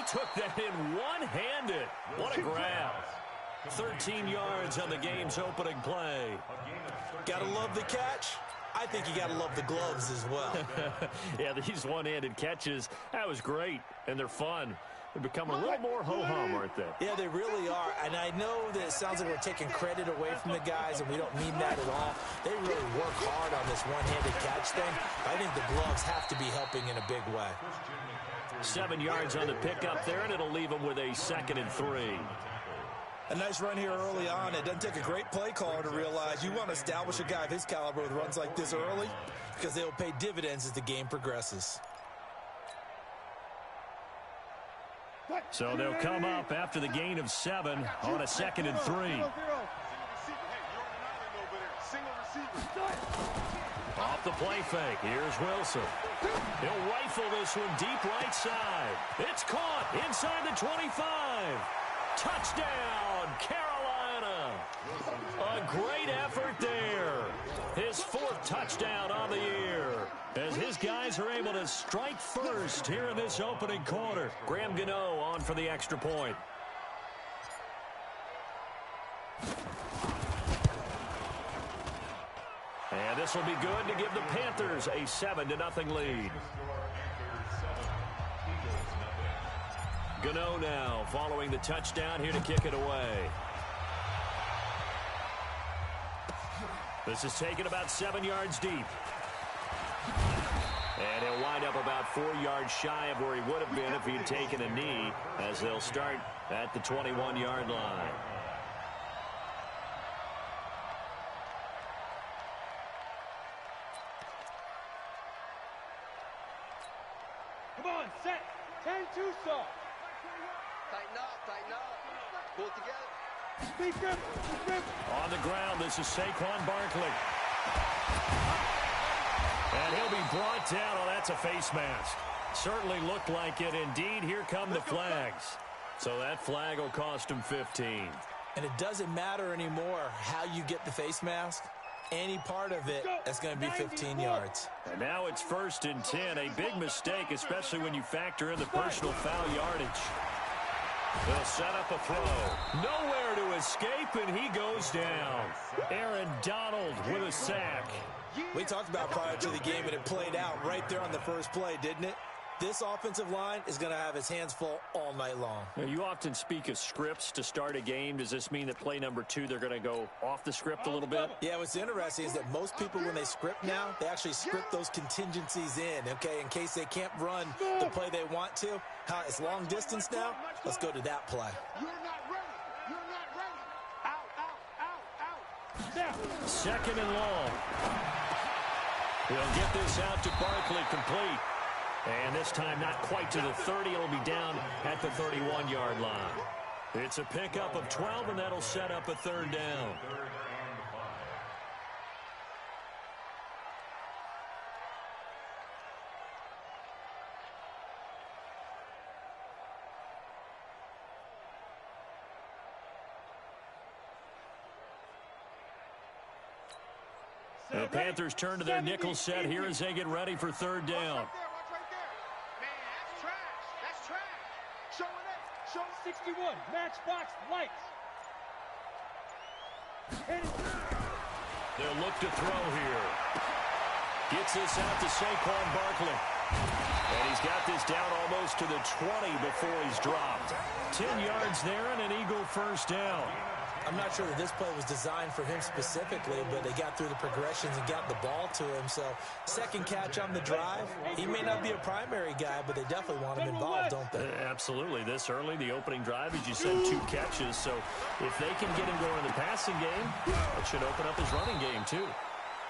took that in one-handed. What a grab. 13 yards on the game's opening play. Gotta love the catch. I think you got to love the gloves as well. Yeah, these one-handed catches, that was great, and they're fun. They're becoming a little more ho-hum, aren't they? Yeah, they really are. And I know that it sounds like we're taking credit away from the guys, and we don't mean that at all. They really work hard on this one-handed catch thing. I think the gloves have to be helping in a big way. 7 yards on the pickup there, and it'll leave them with a 2nd and 3. A nice run here early on. It doesn't take a great play caller to realize you want to establish a guy of his caliber with runs like this early because they'll pay dividends as the game progresses. So they'll come up after the gain of 7 on a 2nd and 3. Off the play fake. Here's Wilson. He'll rifle this one deep right side. It's caught inside the 25. Touchdown, Carolina. A great effort there. His 4th touchdown on the year as his guys are able to strike first here in this opening quarter. Graham Gano on for the extra point. And this will be good to give the Panthers a 7-0 lead. Gano now following the touchdown here to kick it away. This is taken about 7 yards deep. And he'll wind up about 4 yards shy of where he would have been if he'd taken a knee, as they'll start at the 21-yard line. Come on, set. 10-2 stop. Tighten up. Pull together. Speak grip. On the ground, this is Saquon Barkley. And he'll be brought down. Oh, that's a face mask. Certainly looked like it. Indeed, here come the flags. So that flag will cost him 15. And it doesn't matter anymore how you get the face mask. Any part of it is going to be 15 yards. And now it's 1st and 10. A big mistake, especially when you factor in the personal foul yardage. They'll set up a throw. Nowhere to escape, and he goes down. Aaron Donald with a sack. We talked about prior to the game, and it played out right there on the first play, didn't it? This offensive line is going to have its hands full all night long. Now, you often speak of scripts to start a game. Does this mean that play number 2, they're going to go off the script a little bit? Yeah, what's interesting is that most people, when they script now, they actually script those contingencies in, okay, in case they can't run the play they want to. It's long distance now. Let's go to that play. You're not ready. Out. 2nd and long. He'll get this out to Barkley complete. And this time not quite to the 30. It'll be down at the 31-yard line. It's a pickup of 12, and that'll set up a 3rd down. The Panthers turn to their nickel set here as they get ready for 3rd down. Show 61. Matchbox lights. They'll look to throw here. Gets this out to Saquon Barkley. And he's got this down almost to the 20 before he's dropped. 10 yards there and an Eagle 1st down. I'm not sure that this play was designed for him specifically, but they got through the progressions and got the ball to him. So, 2nd catch on the drive. He may not be a primary guy, but they definitely want him involved, don't they? Absolutely. This early, the opening drive, as you said, 2 catches. So, if they can get him going in the passing game, it should open up his running game, too.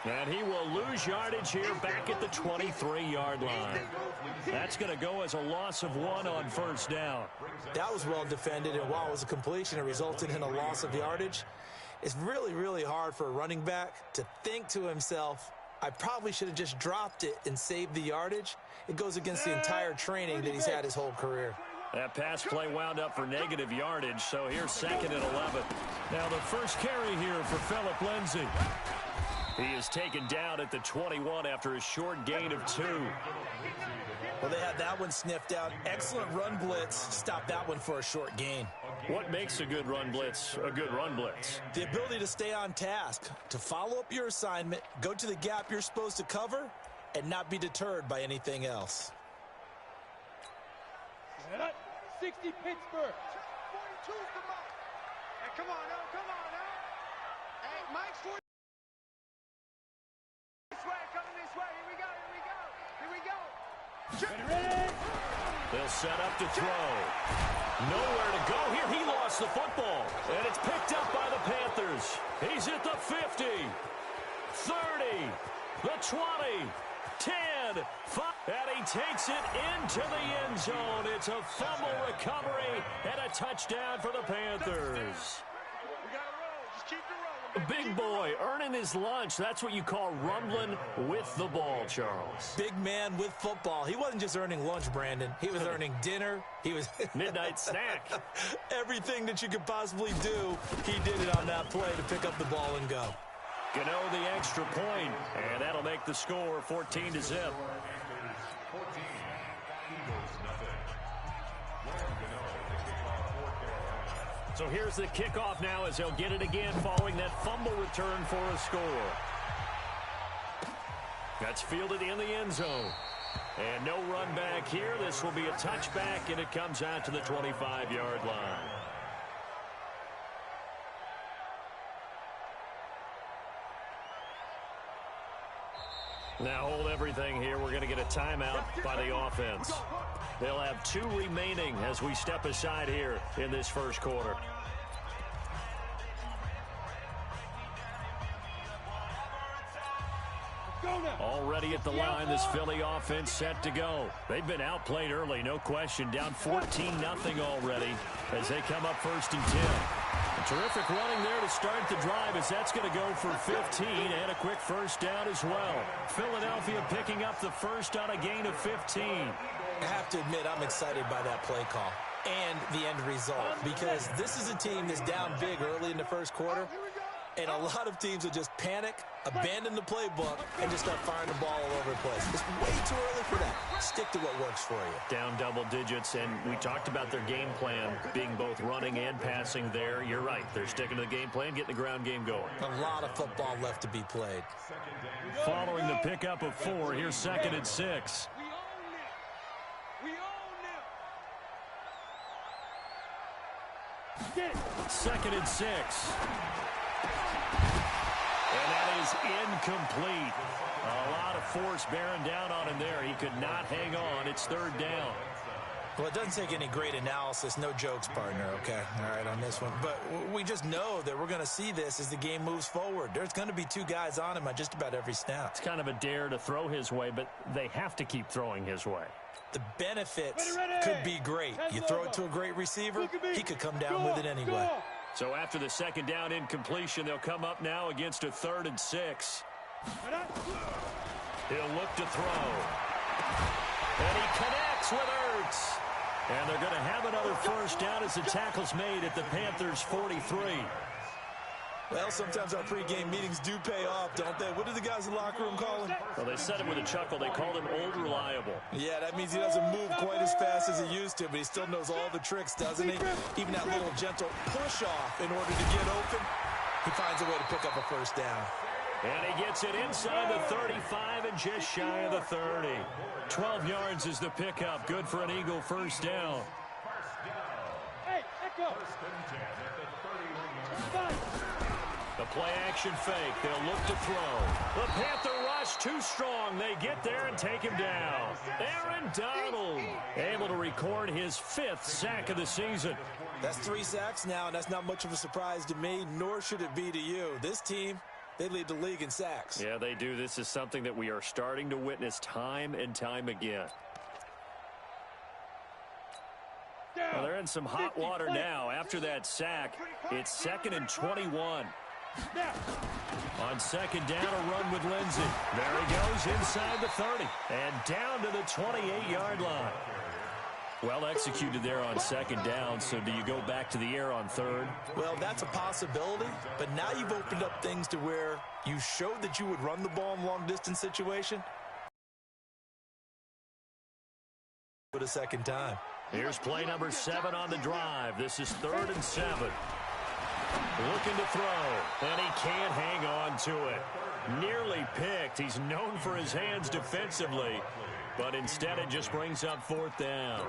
And he will lose yardage here back at the 23-yard line. That's going to go as a loss of 1 on 1st down. That was well defended, and while it was a completion, it resulted in a loss of yardage. It's really, really hard for a running back to think to himself, I probably should have just dropped it and saved the yardage. It goes against the entire training that he's had his whole career. That pass play wound up for negative yardage, so here's 2nd and 11. Now the first carry here for Phillip Lindsay. He is taken down at the 21 after a short gain of 2. Well, they had that one sniffed out. Excellent run blitz. Stop that one for a short gain. What makes a good run blitz a good run blitz? The ability to stay on task, to follow up your assignment, go to the gap you're supposed to cover, and not be deterred by anything else. 60 Pittsburgh. 42's the mark. Hey, come on now, come on now. Hey, Mike's 40. This way, coming this way. Here we go, here we go. Here we go. Ready? They'll set up to throw. Nowhere to go here. He lost the football. And it's picked up by the Panthers. He's at the 50, 30, the 20, 10, 5. And he takes it into the end zone. It's a fumble recovery and a touchdown for the Panthers. We got to roll. Just keep it rolling. A big boy earning his lunch. That's what you call rumbling with the ball, Charles. Big man with football. He wasn't just earning lunch, Brandon. He was earning dinner. He was Midnight snack. everything that you could possibly do. He did it on that play to pick up the ball and go. Gano the extra point, and that'll make the score 14-0. So here's the kickoff now as they'll get it again following that fumble return for a score. That's fielded in the end zone. And no run back here. This will be a touchback, and it comes out to the 25-yard line. Now hold everything here. We're going to get a timeout by the offense. They'll have 2 remaining as we step aside here in this first quarter. Already at the line, this Philly offense set to go. They've been outplayed early, no question. Down 14-0 already as they come up 1st and 10. A terrific running there to start the drive as that's going to go for 15 and a quick first down as well. Philadelphia picking up the first on a gain of 15. I have to admit, I'm excited by that play call and the end result because this is a team that's down big early in the first quarter, and a lot of teams will just panic, abandon the playbook, and just start firing the ball all over the place. It's way too early for that. Stick to what works for you. Down double digits, and we talked about their game plan being both running and passing there. You're right. They're sticking to the game plan, getting the ground game going. A lot of football left to be played. Following the pickup of 4, here's 2nd and 6. We own them. Get it. 2nd and 6. And that is incomplete. A lot of force bearing down on him there. He could not hang on. It's 3rd down. Well, it doesn't take any great analysis. No jokes, partner, okay? All right, on this one. But we just know that we're going to see this as the game moves forward. There's going to be 2 guys on him on just about every snap. It's kind of a dare to throw his way, but they have to keep throwing his way. The benefits could be great. You throw it to a great receiver, he could come down with it anyway. So after the 2nd down incompletion, they'll come up now against a 3rd and 6. He'll look to throw. And he connects with Ertz. And they're going to have another first down as the tackle's made at the Panthers' 43. Well, sometimes our pregame meetings do pay off, don't they? What do the guys in the locker room call him? Well, they said it with a chuckle. They called him Old Reliable. Yeah, that means he doesn't move quite as fast as he used to, but he still knows all the tricks, doesn't he? Even that little gentle push-off in order to get open, he finds a way to pick up a first down. And he gets it inside the 35 and just shy of the 30. 12 yards is the pickup. Good for an Eagle first down. Hey, Echo. The play-action fake. They'll look to throw. The Panther rush too strong. They get there and take him down. Aaron Donald able to record his 5th sack of the season. That's 3 sacks now, and that's not much of a surprise to me, nor should it be to you. This team, they lead the league in sacks. Yeah, they do. This is something that we are starting to witness time and time again. Well, they're in some hot water now. After that sack, it's 2nd and 21. On 2nd down, a run with Lindsey. There he goes inside the 30 and down to the 28-yard line. Well executed there on 2nd down, so do you go back to the air on 3rd? Well, that's a possibility, but now you've opened up things to where you showed that you would run the ball in long-distance situation. it a second time. Here's play number 7 on the drive. This is 3rd and 7. Looking to throw, and he can't hang on to it. Nearly picked. He's known for his hands defensively, but instead it just brings up 4th down.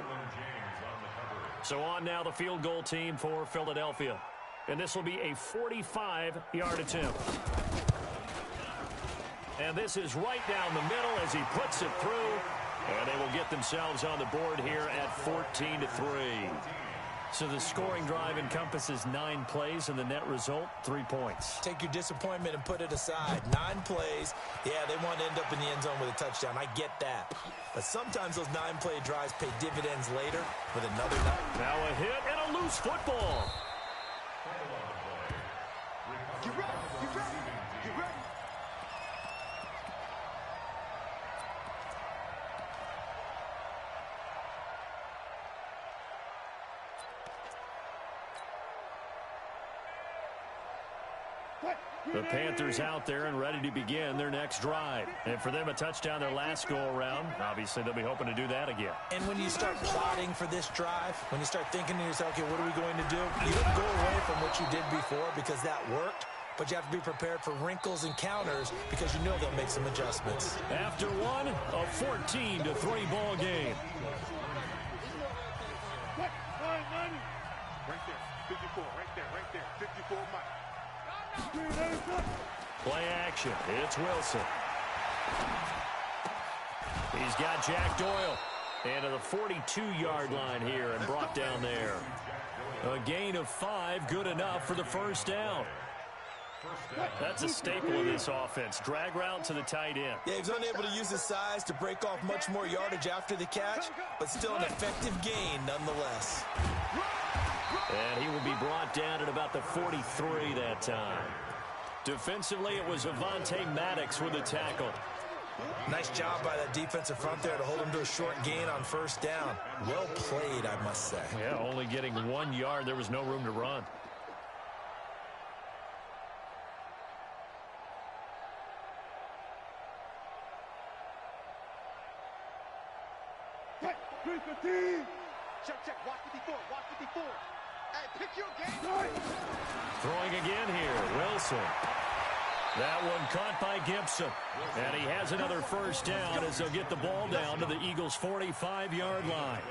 So on now the field goal team for Philadelphia. And this will be a 45-yard attempt. And this is right down the middle as he puts it through. And they will get themselves on the board here at 14-3. So the scoring drive encompasses 9 plays, and the net result, 3 points. Take your disappointment and put it aside. 9 plays. Yeah, they want to end up in the end zone with a touchdown. I get that. But sometimes those 9-play drives pay dividends later with another 9. Now a hit and a loose football. You ready? You ready? You ready? The Panthers out there and ready to begin their next drive. And for them, a touchdown their last go-around. Obviously, they'll be hoping to do that again. And when you start plotting for this drive, when you start thinking to yourself, okay, what are we going to do? You don't go away from what you did before because that worked, but you have to be prepared for wrinkles and counters because you know they'll make some adjustments. After one, a 14-3 ball game. Right there, 54, right there, 54, Mike. Play action. It's Wilson. He's got Jack Doyle. And to the 42-yard line here and brought down there. A gain of 5, good enough for the first down. That's a staple of this offense. Drag route to the tight end. Yeah, he's unable to use his size to break off much more yardage after the catch, but still an effective gain nonetheless. And he will be brought down at about the 43 that time. Defensively, it was Avonte Maddox with a tackle. Nice job by that defensive front there to hold him to a short gain on first down. Well played, I must say. Yeah, only getting 1 yard. There was no room to run. Check, watch 54, watch 54. Hey, pick your game. Throwing again here, Wilson. That one caught by Gibson. And he has another first down as they'll get the ball down to the Eagles' 45-yard line.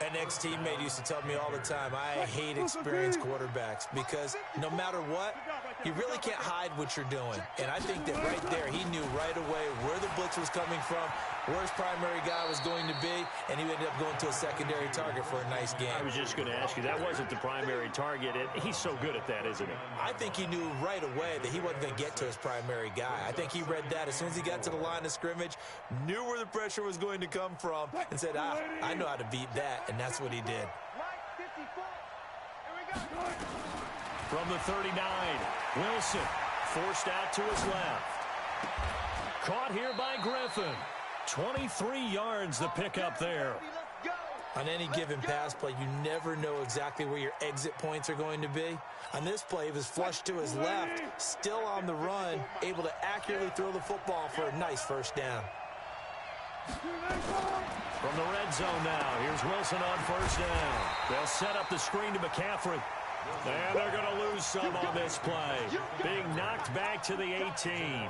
An ex-teammate used to tell me all the time, I hate experienced quarterbacks because no matter what, you really can't hide what you're doing. And I think that right there, he knew right away where the blitz was coming from, where his primary guy was going to be, and he ended up going to a secondary target for a nice game. I was just going to ask you, that wasn't the primary target. He's so good at that, isn't he? I think he knew right away that he wasn't going to get to his primary guy. I think he read that as soon as he got to the line of scrimmage, knew where the pressure was going to come from, and said, I know how to beat that, and that's what he did. From the 39, Wilson forced out to his left. Caught here by Griffin. 23 yards the pickup there. On any given pass play, you never know exactly where your exit points are going to be. On this play, he was flushed to his left, still on the run, able to accurately throw the football for a nice first down. From the red zone now, here's Wilson on first down. They'll set up the screen to McCaffrey. And they're going to lose some on this play. Being knocked back to the 18.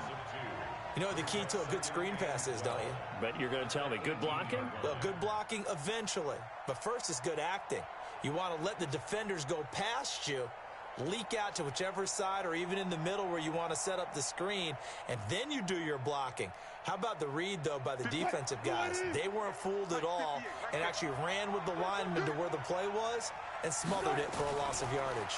You know what the key to a good screen pass is, don't you? Bet you're going to tell me. Good blocking? Well, good blocking eventually. But first is good acting. You want to let the defenders go past you, leak out to whichever side or even in the middle where you want to set up the screen, and then you do your blocking. How about the read, though, by the defensive guys? They weren't fooled at all and actually ran with the lineman to where the play was and smothered it for a loss of yardage.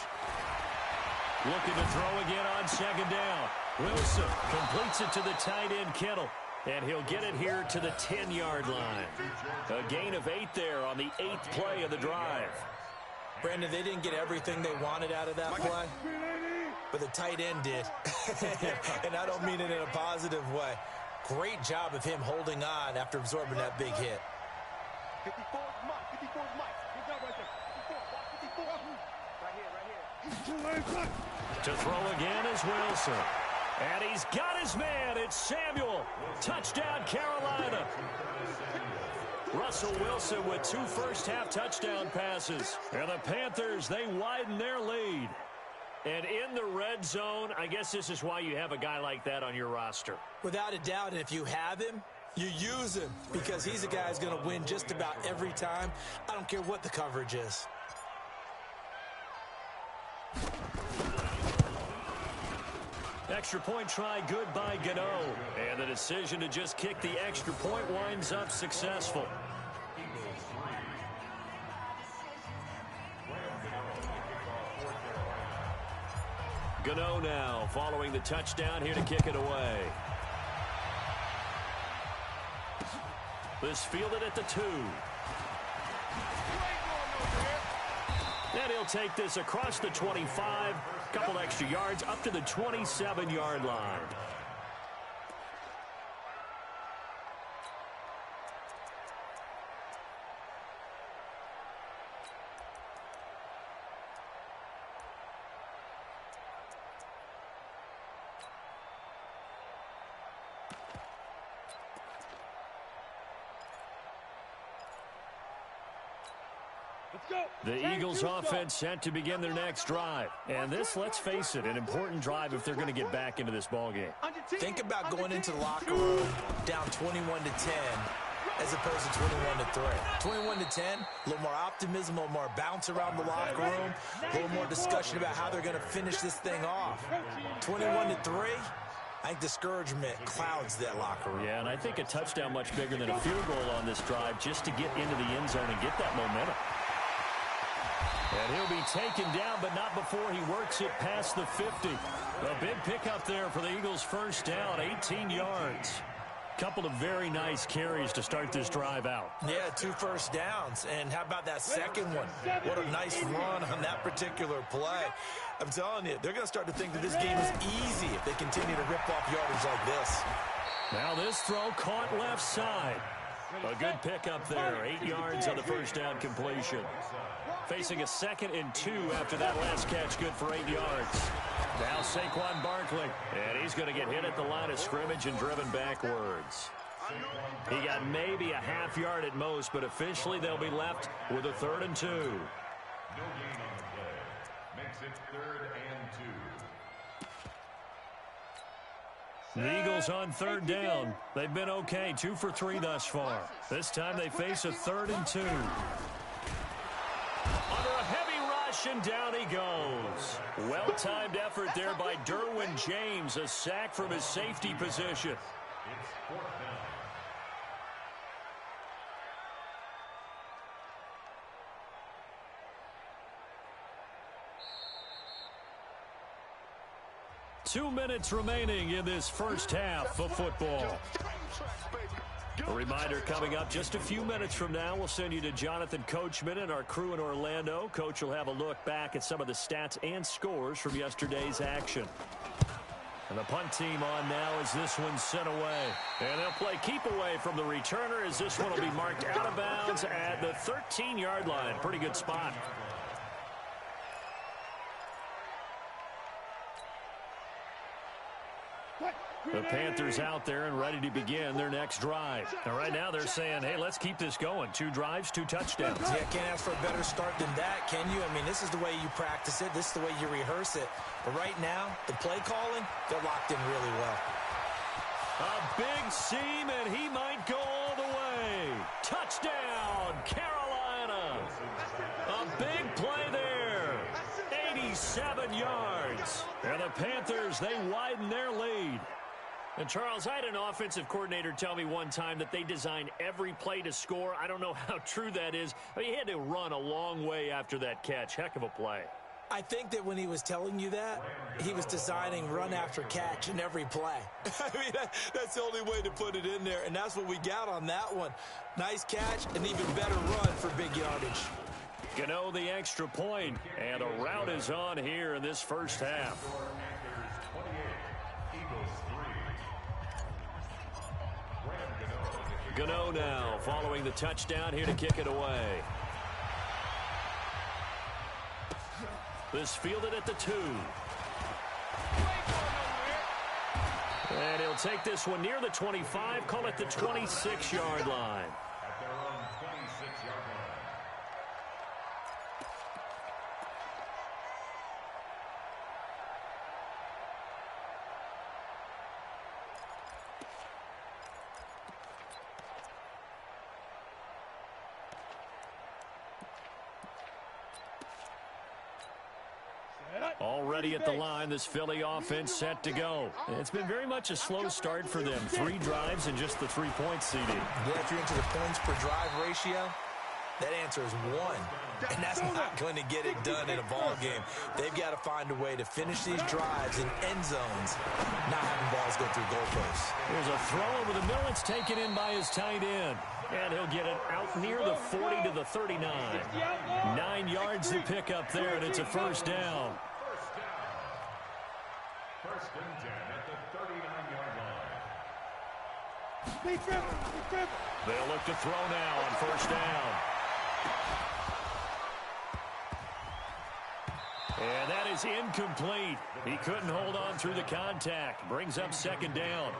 Looking to throw again on second down. Wilson completes it to the tight end, Kittle. And he'll get it here to the 10-yard line. A gain of 8 there on the 8th play of the drive. Brandon, they didn't get everything they wanted out of that play, but the tight end did. And I don't mean it in a positive way. Great job of him holding on after absorbing that big hit. 54 is Mike. 54 is Mike. Good job right there. 54. Watch 54. Right here. To throw again is Wilson. And he's got his man. It's Samuel. Touchdown, Carolina. Russell Wilson with 2 first-half touchdown passes. And the Panthers, they widen their lead. And in the red zone, I guess this is why you have a guy like that on your roster. Without a doubt, and if you have him, you use him because he's a guy who's going to win just about every time. I don't care what the coverage is. Extra point try good by Gano. And the decision to just kick the extra point winds up successful. Gano now following the touchdown here to kick it away. This fielded at the 2. And he'll take this across the 25. Couple extra yards up to the 27-yard line. The Eagles offense set to begin their next drive. And this, let's face it, an important drive if they're going to get back into this ballgame. Think about going into the locker room down 21-10 as opposed to 21-3. 21-10, a little more optimism, a little more bounce around the locker room, a little more discussion about how they're going to finish this thing off. 21-3, I think discouragement clouds that locker room. Yeah, and I think a touchdown much bigger than a field goal on this drive just to get into the end zone and get that momentum. And he'll be taken down, but not before he works it past the 50. A big pickup there for the Eagles' first down, 18 yards. Couple of very nice carries to start this drive out. Yeah, 2 first downs. And how about that second one? What a nice run on that particular play. I'm telling you, they're going to start to think that this game is easy if they continue to rip off yardage like this. Now this throw caught left side. A good pickup there, 8 yards on the first down completion. Facing a 2nd and 2 after that last catch, good for 8 yards. Now Saquon Barkley, and he's going to get hit at the line of scrimmage and driven backwards. He got maybe a half yard at most, but officially they'll be left with a 3rd and 2. No gain on the play. Makes it 3rd and 2. The Eagles on 3rd down. They've been okay, 2 for 3 thus far. This time they face a 3rd and 2. Under a heavy rush, and down he goes. Well-timed effort there by Derwin James, a sack from his safety position. It's 4th down. Two minutes remaining in this first half of football. A reminder coming up just a few minutes from now, we'll send you to Jonathan Coachman and our crew in Orlando. Coach will have a look back at some of the stats and scores from yesterday's action. And the punt team on now as this one's sent away. And they'll play keep away from the returner as this one will be marked out of bounds at the 13-yard line. Pretty good spot. The Panthers out there and ready to begin their next drive. And right now they're saying, hey, let's keep this going. 2 drives, 2 touchdowns. Yeah, can't ask for a better start than that, can you? I mean, this is the way you practice it. This is the way you rehearse it. But right now, the play calling, they're locked in really well. A big seam, and he might go all the way. Touchdown, Carolina. A big play there. 87 yards. And the Panthers, they widen their lead. And, Charles, I had an offensive coordinator tell me one time that they design every play to score. I don't know how true that is. I mean, he had to run a long way after that catch. Heck of a play. I think that when he was telling you that, he was designing run after catch in every play. I mean, that's the only way to put it in there, and that's what we got on that one. Nice catch, an even better run for big yardage. Gano the extra point, and a rout is on here in this first half. Gano now following the touchdown here to kick it away. This fielded at the 2. And he'll take this one near the 25, call it the 26-yard line. At their own Already at the line, this Philly offense set to go. It's been very much a slow start for them. 3 drives and just the 3 points, CD. Yeah, if you're into the points per drive ratio, that answer is 1. And that's not going to get it done in a ball game. They've got to find a way to finish these drives in end zones, not having balls go through goalposts. Here's a throw over the middle. It's taken in by his tight end. And he'll get it out near the 40 to the 39. 9 yards to pick up there, and it's a first down. First and 10 at the 39-yard line. They'll look to throw now on first down. And that is incomplete. He couldn't hold on through the contact. Brings up second down.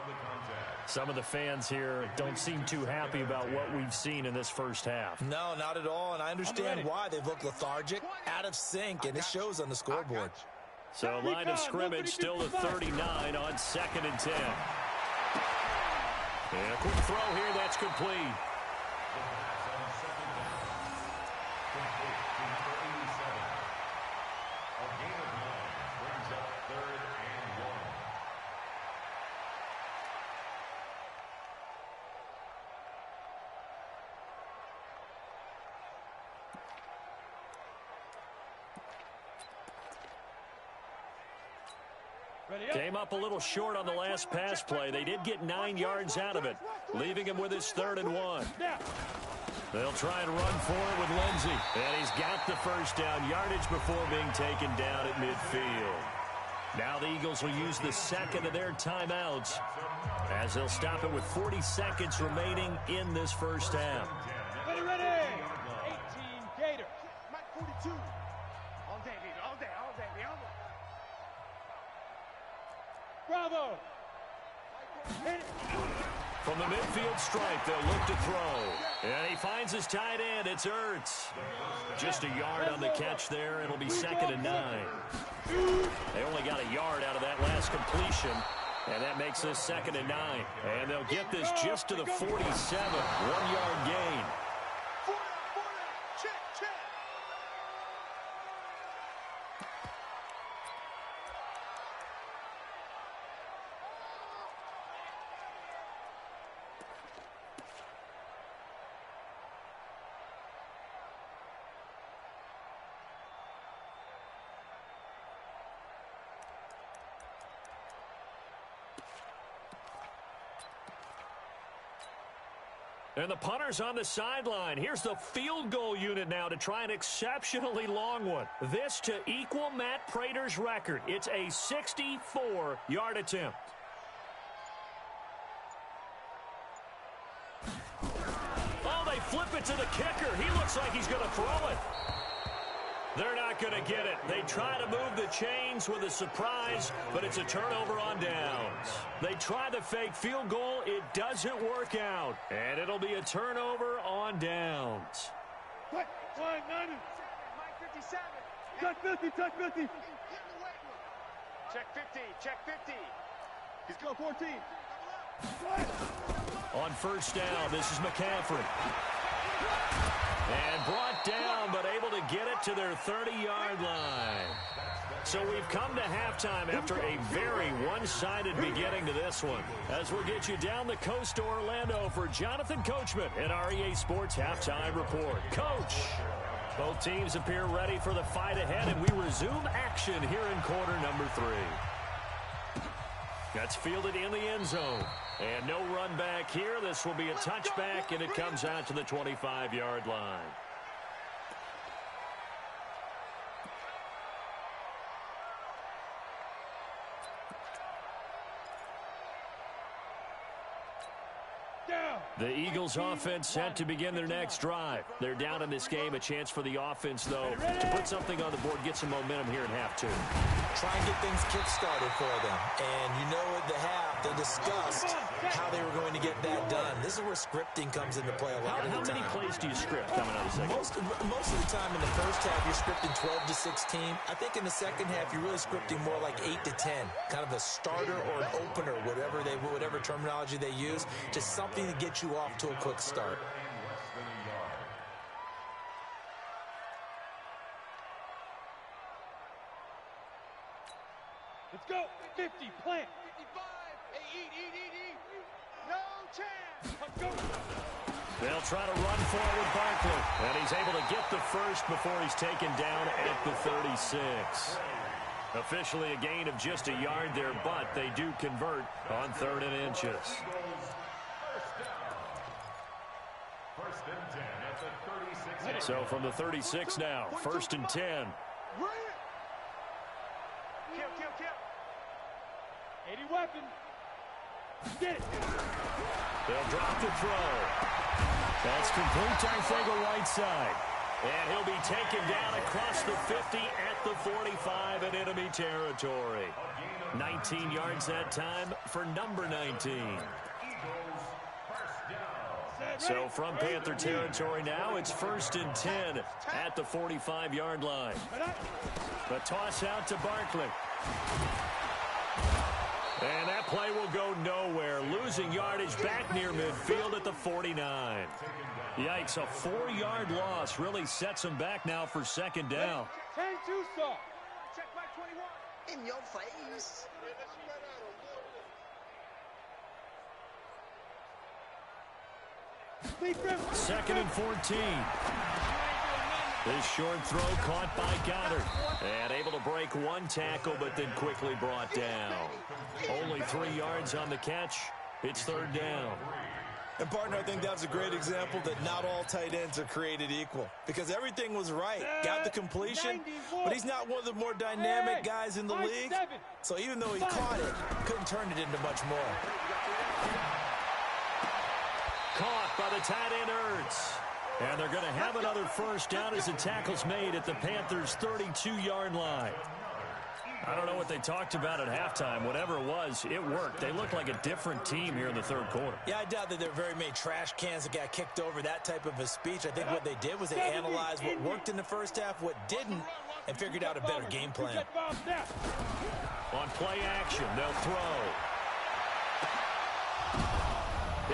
Some of the fans here don't seem too happy about what we've seen in this first half. No, not at all, and I understand why. They've looked lethargic, out of sync, and it shows on the scoreboard. So line of scrimmage still to 39 on second and 10. And a quick throw here, that's complete. Came up a little short on the last pass play. They did get 9 yards out of it, leaving him with his 3rd and 1. They'll try and run for it with Lindsey. And he's got the first down yardage before being taken down at midfield. Now the Eagles will use the second of their timeouts as they'll stop it with 40 seconds remaining in this first half. Ready. 18 Gators. Mike 42. All day, baby. All day. Bravo. From the midfield stripe, they'll look to throw. And he finds his tight end. It's Ertz. Just a yard on the catch there. It'll be 2nd and 9. They only got a yard out of that last completion. And that makes this 2nd and 9. And they'll get this just to the 47. 1-yard gain. Check. And the punter's on the sideline. Here's the field goal unit now to try an exceptionally long one. This to equal Matt Prater's record. It's a 64-yard attempt. Oh, they flip it to the kicker. He looks like he's going to throw it. They're not going to get it. They try to move the chains with a surprise, but it's a turnover on downs. They try the fake field goal. It doesn't work out, and it'll be a turnover on downs. What? 190. Mike 57. Touch 50. Check 50. He's going 14. On first down, this is McCaffrey. And brought down, but able to get it to their 30-yard line. So we've come to halftime after a very one-sided beginning to this one. As we'll get you down the coast to Orlando for Jonathan Coachman in our EA Sports Halftime Report. Coach, both teams appear ready for the fight ahead, and we resume action here in quarter number 3. That's fielded in the end zone. And no run back here. This will be a touchback, and it comes out to the 25-yard line. The Eagles offense set to begin their next drive. They're down in this game. A chance for the offense, though, to put something on the board, get some momentum here in half 2. Try and get things kick-started for them. And you know at the half, they discussed how they were going to get that done. This is where scripting comes into play a lot of the time. How many plays do you script coming out of the second? Most of the time in the first half, you're scripting 12 to 16. I think in the second half, you're really scripting more like 8 to 10. Kind of a starter or an opener, whatever terminology they use. Just something to get you off to a quick start. Let's go. 50, plant. 55. Hey, eat. No chance. Let's go. They'll try to run forward Barkley, and he's able to get the first before he's taken down at the 36. Officially a gain of just a yard there, but they do convert on 3rd and inches. First and 10 at the 36. So from the 36 now, 1st and 10. Kill. 80 weapon. Get it. They'll drop the throw. That's complete, I think, a right side. And he'll be taken down across the 50 at the 45 in enemy territory. 19 yards that time for number 19. So from Panther territory now, it's 1st and 10 at the 45-yard line. The toss out to Barkley. And that play will go nowhere, losing yardage back near midfield at the 49. Yikes, a 4-yard loss really sets him back now for 2nd down. 10-2 soft. Check by 21. In your face. 2nd and 14. This short throw caught by Goddard. And able to break one tackle, but then quickly brought down. Only 3 yards on the catch. It's 3rd down. And, partner, I think that was a great example that not all tight ends are created equal. Because everything was right. Got the completion, but he's not one of the more dynamic guys in the league. So even though he caught it, couldn't turn it into much more. Caught by the tight end Ertz. And they're going to have another 1st down as the tackle's made at the Panthers' 32-yard line. I don't know what they talked about at halftime. Whatever it was, it worked. They look like a different team here in the 3rd quarter. Yeah, I doubt that there are very many trash cans that got kicked over, that type of a speech. I think what they did was they analyzed what worked in the first half, what didn't, and figured out a better game plan. On play action, they'll throw.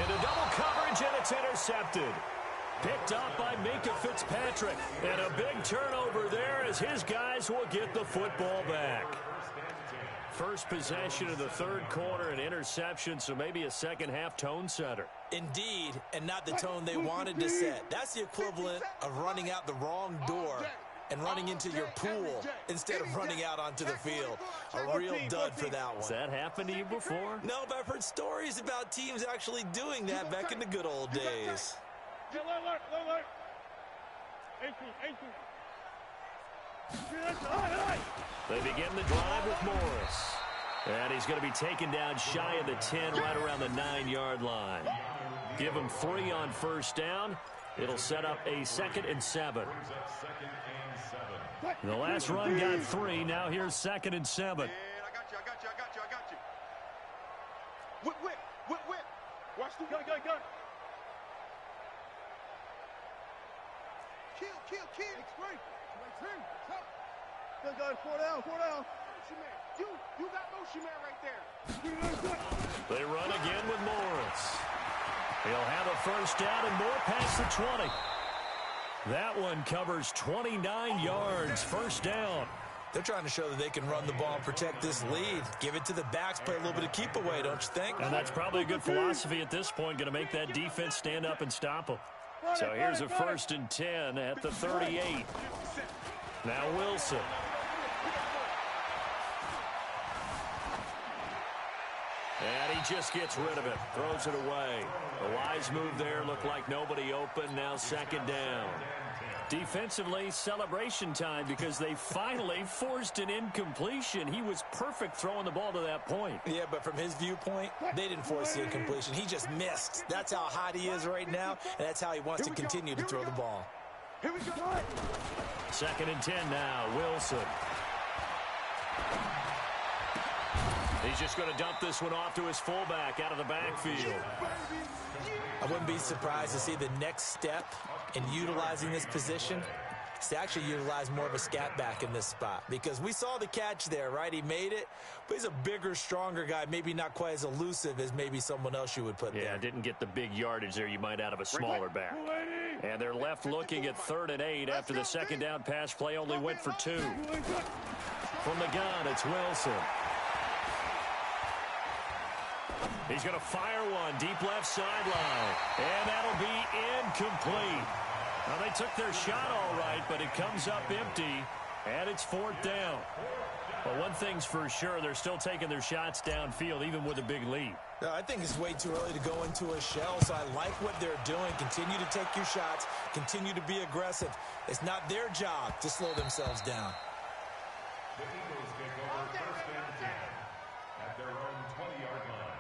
Into double coverage, and it's intercepted. Picked up by Minkah Fitzpatrick. And a big turnover there as his guys will get the football back. First possession of the 3rd quarter, an interception, so maybe a second-half tone setter. Indeed, and not the tone they wanted to set. That's the equivalent of running out the wrong door and running into your pool instead of running out onto the field. A real dud for that one. Has that happened to you before? No, but I've heard stories about teams actually doing that back in the good old days. They begin the drive with Morris. And he's going to be taken down shy of the 10, right around the 9-yard line. Give him 3 on 1st down. It'll set up a 2nd and 7. The last run got 3. Now here's 2nd and 7. I got you. Whip. Watch the gun. Kill. Explain. Gun, 4 down. You got motion man right there. They run again with Morris. He'll have a 1st down and more past the 20. That one covers 29 yards. 1st down. They're trying to show that they can run the ball and protect this lead. Give it to the backs, play a little bit of keep away, don't you think? And that's probably a good philosophy at this point, going to make that defense stand up and stop them. So here's a 1st and 10 at the 38. Now Wilson. And he just gets rid of it. Throws it away. A wise move there. Looked like nobody open. Now 2nd down. Defensively, celebration time because they finally forced an incompletion. He was perfect throwing the ball to that point. Yeah, but from his viewpoint, they didn't force the incompletion. He just missed. That's how hot he is right now, and that's how he wants to continue to throw the ball. Here we go. 2nd and 10 now. Wilson. He's just going to dump this one off to his fullback out of the backfield. I wouldn't be surprised to see the next step in utilizing this position is to actually utilize more of a scat back in this spot. Because we saw the catch there, right? He made it, but he's a bigger, stronger guy, maybe not quite as elusive as maybe someone else you would put there. Yeah, didn't get the big yardage there you might out of a smaller back. And they're left looking at 3rd and 8 after the 2nd down pass play only went for 2. From the gun, it's Wilson. He's going to fire one deep left sideline. And that'll be incomplete. Well, they took their shot all right, but it comes up empty, and it's 4th down. Well, one thing's for sure, they're still taking their shots downfield, even with a big lead. No, I think it's way too early to go into a shell, so I like what they're doing. Continue to take your shots. Continue to be aggressive. It's not their job to slow themselves down. The Eagles take over 1st and 10 at their own 20-yard line.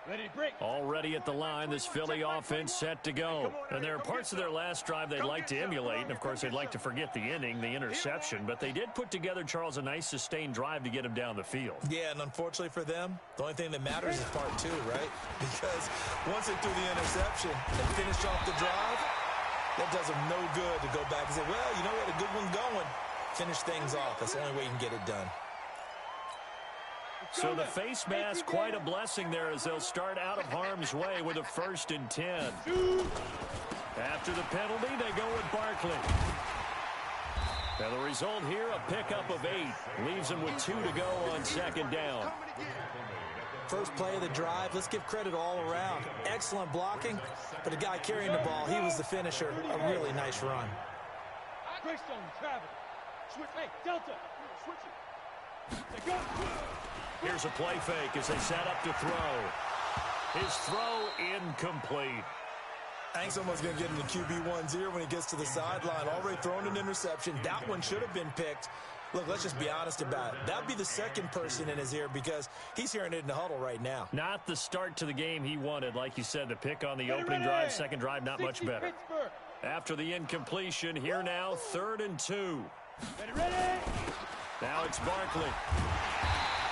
Ready to break. Already at the line, this Philly offense set to go. And there are parts of their last drive they'd like to emulate, and of course they'd like to forget the inning, the interception, but they did put together, Charles, a nice sustained drive to get him down the field. Yeah, and unfortunately for them, the only thing that matters is part 2, right? Because once they threw the interception and finished off the drive, that does them no good to go back and say, well, you know, we had a good one going. Finish things off. That's the only way you can get it done. So the face mask, quite a blessing there as they'll start out of harm's way with a 1st and 10. After the penalty, they go with Barkley. And the result here, a pickup of 8. Leaves them with 2 to go on 2nd down. First play of the drive, let's give credit all around. Excellent blocking, but the guy carrying the ball, he was the finisher. A really nice run. Greystone, travel. Switch. Hey, Delta. Switch it. Go. Here's a play fake as they set up to throw. His throw incomplete. I think someone's going to get in the QB1's ear when he gets to the sideline. Already thrown an interception. That one should have been picked. Look, let's just be honest about it. That'd be the second person in his ear because he's hearing it in the huddle right now. Not the start to the game he wanted. Like you said, the pick on the opening drive, second drive, not much better. After the incompletion, here now, 3rd and 2. Ready. Now it's Barkley.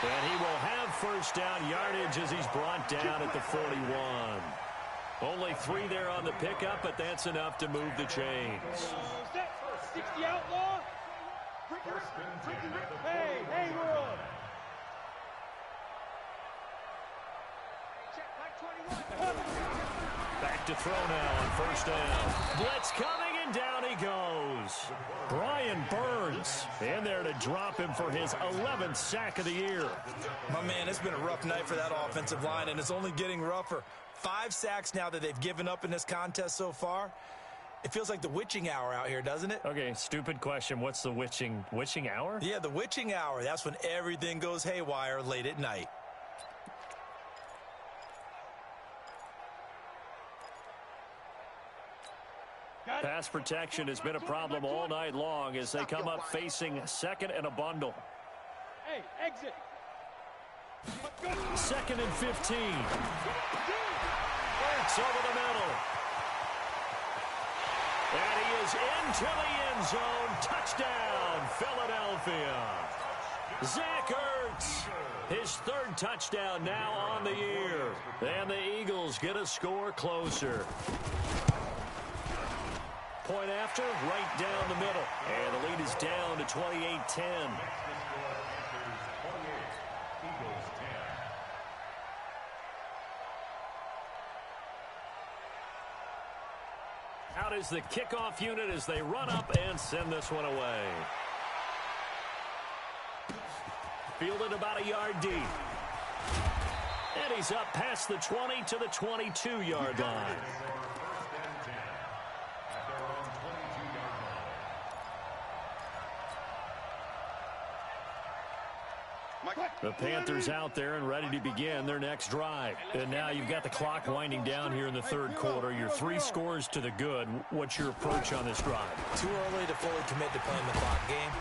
And he will have 1st down yardage as he's brought down at the 41. Only 3 there on the pickup, but that's enough to move the chains. 60 outlaw. Hey, world. Back to throw now on 1st down. Blitz coming, and down he goes. Brian Burns in there to drop him for his 11th sack of the year. My man, it's been a rough night for that offensive line, and it's only getting rougher. 5 sacks now that they've given up in this contest so far. It feels like the witching hour out here, doesn't it? Okay, stupid question. What's the witching hour? Yeah, the witching hour. That's when everything goes haywire late at night. Pass protection has been a problem all night long as they come up facing 2nd and a bundle. Hey, exit. 2nd and 15. Works over the middle. And he is into the end zone. Touchdown, Philadelphia. Zach Ertz, his 3rd touchdown now on the year. And the Eagles get a score closer. Point after, right down the middle. And the lead is down to 28-10. Out is the kickoff unit as they run up and send this one away. Fielded about a yard deep. And he's up past the 20 to the 22-yard line. The Panthers out there and ready to begin their next drive. And now you've got the clock winding down here in the 3rd quarter. You're 3 scores to the good. What's your approach on this drive? Too early to fully commit to playing the clock game.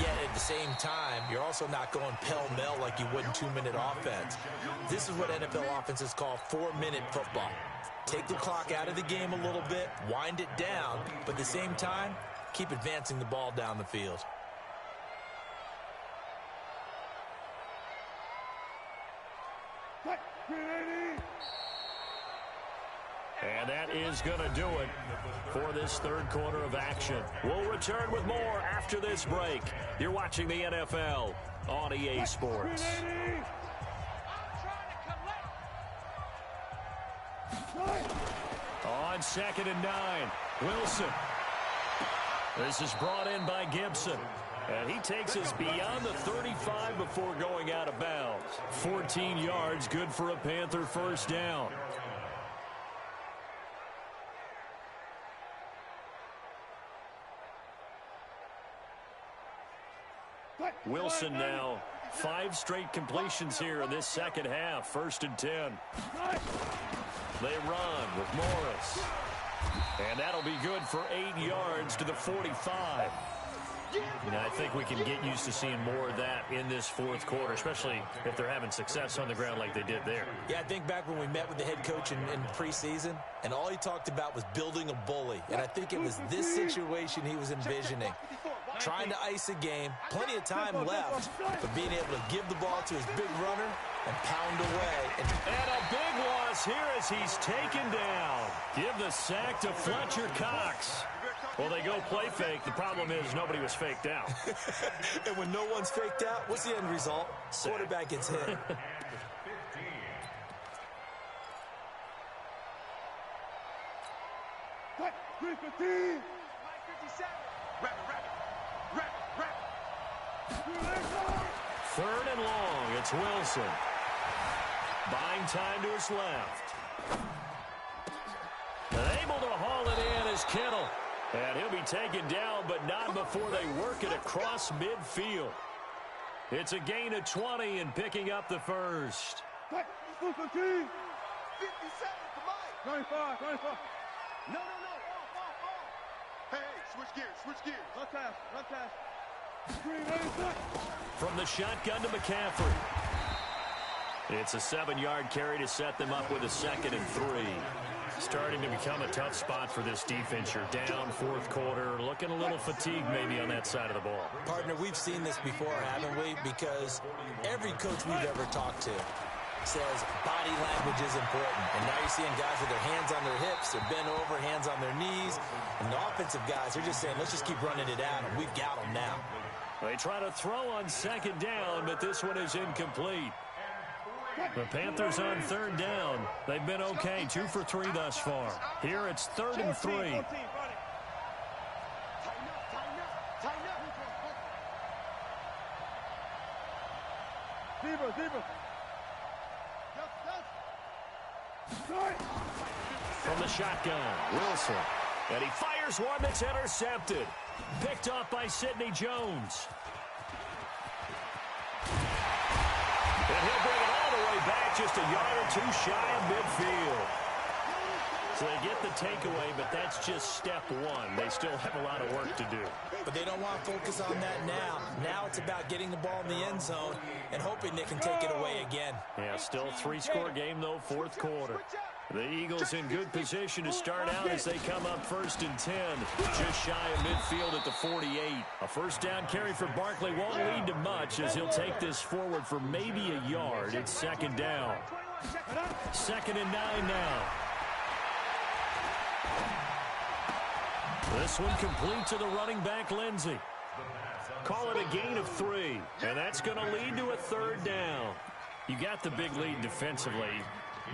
Yet at the same time, you're also not going pell-mell like you would in 2-minute offense. This is what NFL offenses call 4-minute football. Take the clock out of the game a little bit, wind it down, but at the same time, keep advancing the ball down the field. And that is going to do it for this 3rd quarter of action. We'll return with more after this break. You're watching the NFL on EA Sports. On 2nd and 9, Wilson. This is brought in by Gibson. And he takes us beyond the 35 before going out of bounds. 14 yards, good for a Panther first down. Wilson now 5 straight completions here in this second half. 1st and 10. They run with Morris. And that'll be good for 8 yards to the 45. And I think we can get used to seeing more of that in this fourth quarter, especially if they're having success on the ground like they did there. Yeah, I think back when we met with the head coach in preseason, and all he talked about was building a bully. And I think it was this situation he was envisioning. Trying to ice a game, plenty of time left, but being able to give the ball to his big runner and pound away. And a big loss here as he's taken down. Give the sack to Fletcher Cox. Well, they go play fake. The problem is nobody was faked out. And when no one's faked out, what's the end result? Sack. Quarterback gets hit. Third and long. It's Wilson. Buying time to his left. And able to haul it in is Kittle. And he'll be taken down, but not before they work it across midfield. It's a gain of 20 and picking up the first. 57, come on. 95. No. Hey, switch gears. Run pass. From the shotgun to McCaffrey. It's a 7-yard carry to set them up with a 2nd and 3. Starting to become a tough spot for this defense. You're down fourth quarter, looking a little fatigued maybe on that side of the ball. Partner, we've seen this before, haven't we? Because every coach we've ever talked to says body language is important. And now you're seeing guys with their hands on their hips, they're bent over, hands on their knees. And the offensive guys, they're just saying, let's just keep running it out, and we've got them now. They try to throw on 2nd down, but this one is incomplete. The Panthers on 3rd down. They've been okay, 2 for 3 thus far. Here it's 3rd and 3. Tighten up. Zebra. From the shotgun, Wilson. And he fires one that's intercepted. Picked off by Sidney Jones. And he'll bring it all the way back, just a yard or 2 shy of midfield. So they get the takeaway, but that's just step 1. They still have a lot of work to do. But they don't want to focus on that now. Now it's about getting the ball in the end zone and hoping they can take it away again. Yeah, still 3-score game, though, fourth quarter. The Eagles in good position to start out as they come up 1st and 10. Just shy of midfield at the 48. A first down carry for Barkley won't lead to much as he'll take this forward for maybe a yard. It's 2nd down. 2nd and 9 now. This one complete to the running back, Lindsey. Call it a gain of 3, and that's going to lead to a 3rd down. You got the big lead defensively.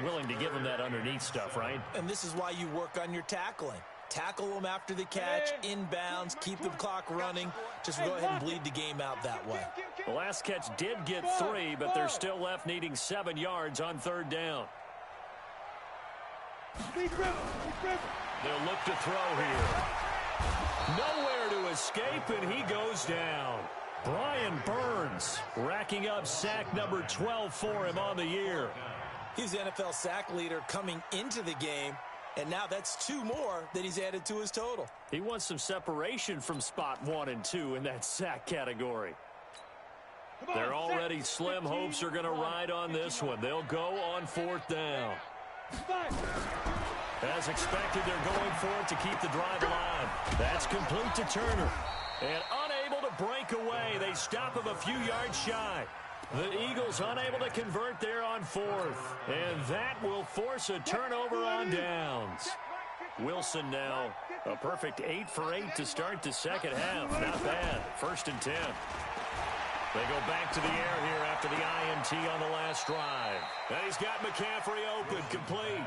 Willing to give them that underneath stuff, right? And this is why you work on your tackling. Tackle them after the catch, inbounds, keep the clock running. Just go ahead and bleed the game out that way. The last catch did get 3, but they're still left needing 7 yards on 3rd down. They'll look to throw here. Nowhere to escape, and he goes down. Brian Burns racking up sack number 12 for him on the year. He's the NFL sack leader coming into the game, and now that's 2 more that he's added to his total. He wants some separation from spot 1 and 2 in that sack category. They're already slim hopes are going to ride on this one. They'll go on 4th down. As expected, they're going for it to keep the drive alive. That's complete to Turner. And unable to break away, they stop him a few yards shy. The Eagles unable to convert there on 4th. And that will force a turnover on downs. Wilson now a perfect 8 for 8 to start the second half. Not bad. 1st and 10. They go back to the air here after the INT on the last drive. And he's got McCaffrey open, complete.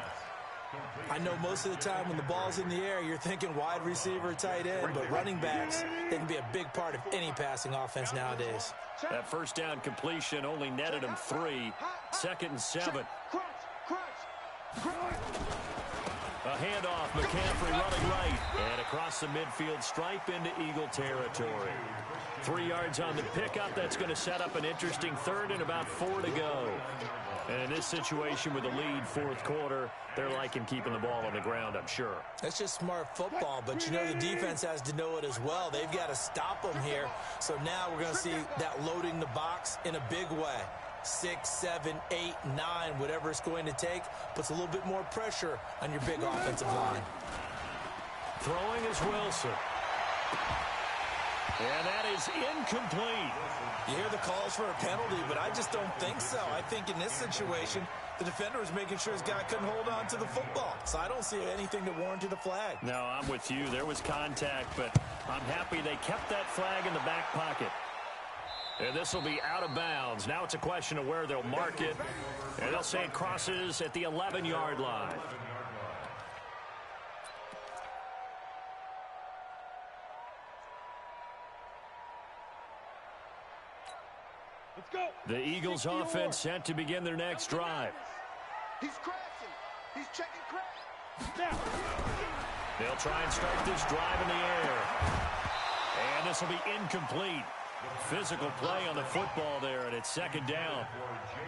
I know most of the time when the ball's in the air, you're thinking wide receiver, tight end, but running backs, they can be a big part of any passing offense nowadays. That first down completion only netted him 3. 2nd and 7. A handoff, McCaffrey running right, and across the midfield stripe into Eagle territory. 3 yards on the pickup. That's going to set up an interesting 3rd and about 4 to go. And in this situation with the lead 4th quarter, they're liking keeping the ball on the ground, I'm sure. That's just smart football, but you know the defense has to know it as well. They've got to stop them here. So now we're going to see that loading the box in a big way. 6, 7, 8, 9, whatever it's going to take, puts a little bit more pressure on your big offensive line. Throwing is Wilson. And that is incomplete. You hear the calls for a penalty, but I just don't think so. I think in this situation, the defender was making sure his guy couldn't hold on to the football. So I don't see anything that warranted a flag. No, I'm with you. There was contact, but I'm happy they kept that flag in the back pocket. And this will be out of bounds. Now it's a question of where they'll mark it. And they'll say it crosses at the 11-yard line. Let's go. The Eagles offense set to begin their next drive. He's crashing. He's checking crash. Now. They'll try and start this drive in the air. And this will be incomplete. Physical play on the football there, and it's 2nd down.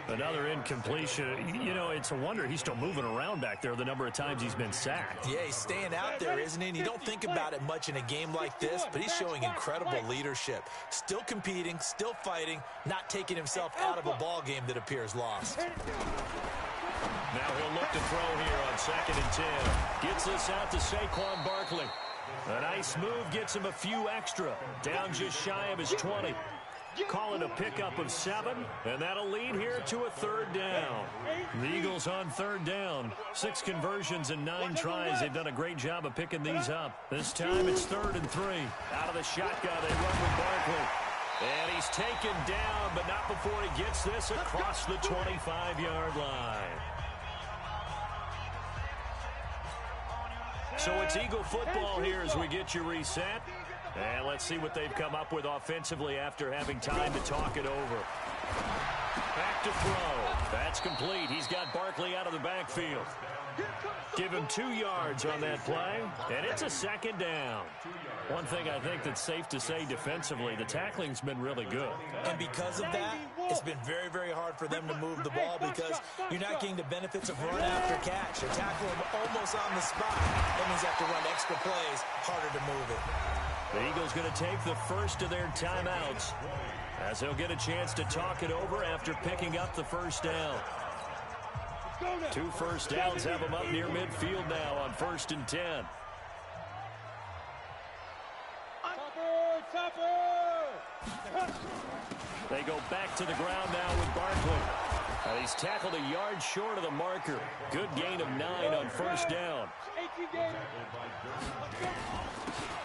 Another incompletion. You know, it's a wonder he's still moving around back there the number of times he's been sacked. Yeah, he's staying out there, isn't he? And you don't think about it much in a game like this, but he's showing incredible leadership. Still competing, still fighting, not taking himself out of a ball game that appears lost. Now he'll look to throw here on 2nd and 10. Gets this out to Saquon Barkley. A nice move gets him a few extra. Down just shy of his 20. Call it a pickup of 7, and that'll lead here to a 3rd down. The Eagles on 3rd down. 6 conversions and 9 tries. They've done a great job of picking these up. This time it's 3rd and 3. Out of the shotgun, they run with Barkley. And he's taken down, but not before he gets this across the 25-yard line. So it's Eagle football here as we get you reset. And let's see what they've come up with offensively after having time to talk it over. Back to throw. That's complete. He's got Barkley out of the backfield. Give him 2 yards on that play, and it's a 2nd down. One thing I think that's safe to say defensively, the tackling's been really good. And because of that, it's been very, very hard for them to move the ball because you're not getting the benefits of run after catch. You tackle them almost on the spot. That means you have to run extra plays, harder to move it. The Eagles going to take the first of their timeouts as they'll get a chance to talk it over after picking up the 1st down. 2 first downs have them up near midfield now on 1st and 10. They go back to the ground now with Barkley. And he's tackled a yard short of the marker. Good gain of 9 on 1st down.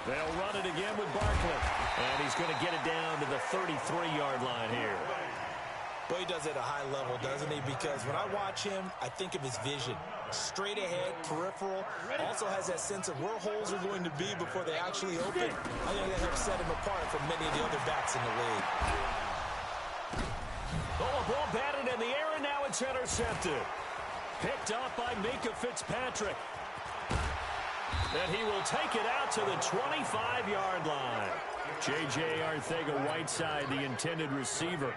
They'll run it again with Barkley. And he's going to get it down to the 33-yard line here. Well, he does it at a high level, doesn't he? Because when I watch him, I think of his vision. Straight ahead, peripheral. Also has that sense of where holes are going to be before they actually open. I think that helps set him apart from many of the other backs in the league. Oh, a ball batted in the air, and now it's intercepted. Picked up by Minka Fitzpatrick. And he will take it out to the 25-yard line. J.J. Arcega-Whiteside, the intended receiver.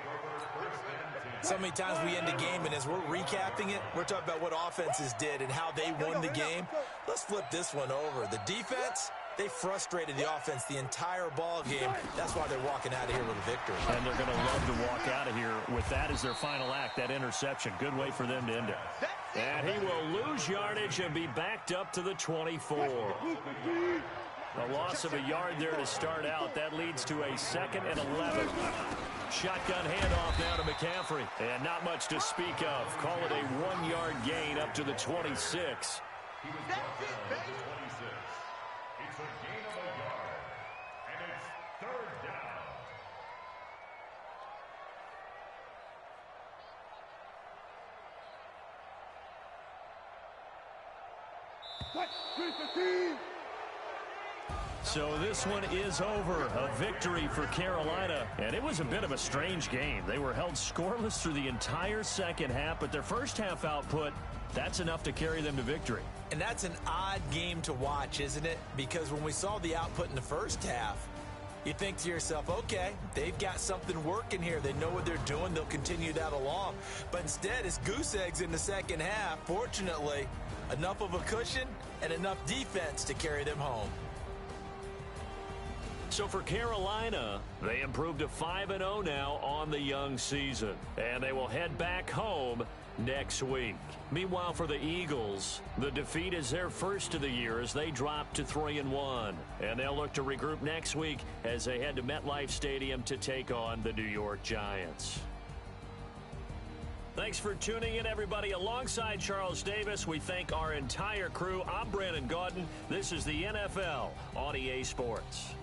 So many times we end a game, and as we're recapping it, we're talking about what offenses did and how they won the game. Let's flip this one over. The defense, they frustrated the offense the entire ball game. That's why they're walking out of here with a victory. And they're going to love to walk out of here with that as their final act, that interception. Good way for them to end it. And he will lose yardage and be backed up to the 24. A loss of a yard there to start out. That leads to a 2nd and 11. Shotgun handoff now to McCaffrey. And not much to speak of. Call it a 1-yard gain up to the 26. He was brought down at the 26. It's a gain of a yard. And it's 3rd down. So this one is over. A victory for Carolina. And it was a bit of a strange game. They were held scoreless through the entire second half, but their first half output, that's enough to carry them to victory. And that's an odd game to watch, isn't it? Because when we saw the output in the first half, you think to yourself, okay, they've got something working here. They know what they're doing. They'll continue that along. But instead, it's goose eggs in the second half. Fortunately, enough of a cushion and enough defense to carry them home. So for Carolina, they improved to 5-0 now on the young season. And they will head back home next week. Meanwhile, for the Eagles, the defeat is their first of the year as they drop to 3-1. And they'll look to regroup next week as they head to MetLife Stadium to take on the New York Giants. Thanks for tuning in, everybody. Alongside Charles Davis, we thank our entire crew. I'm Brandon Gaudin. This is the NFL on EA Sports.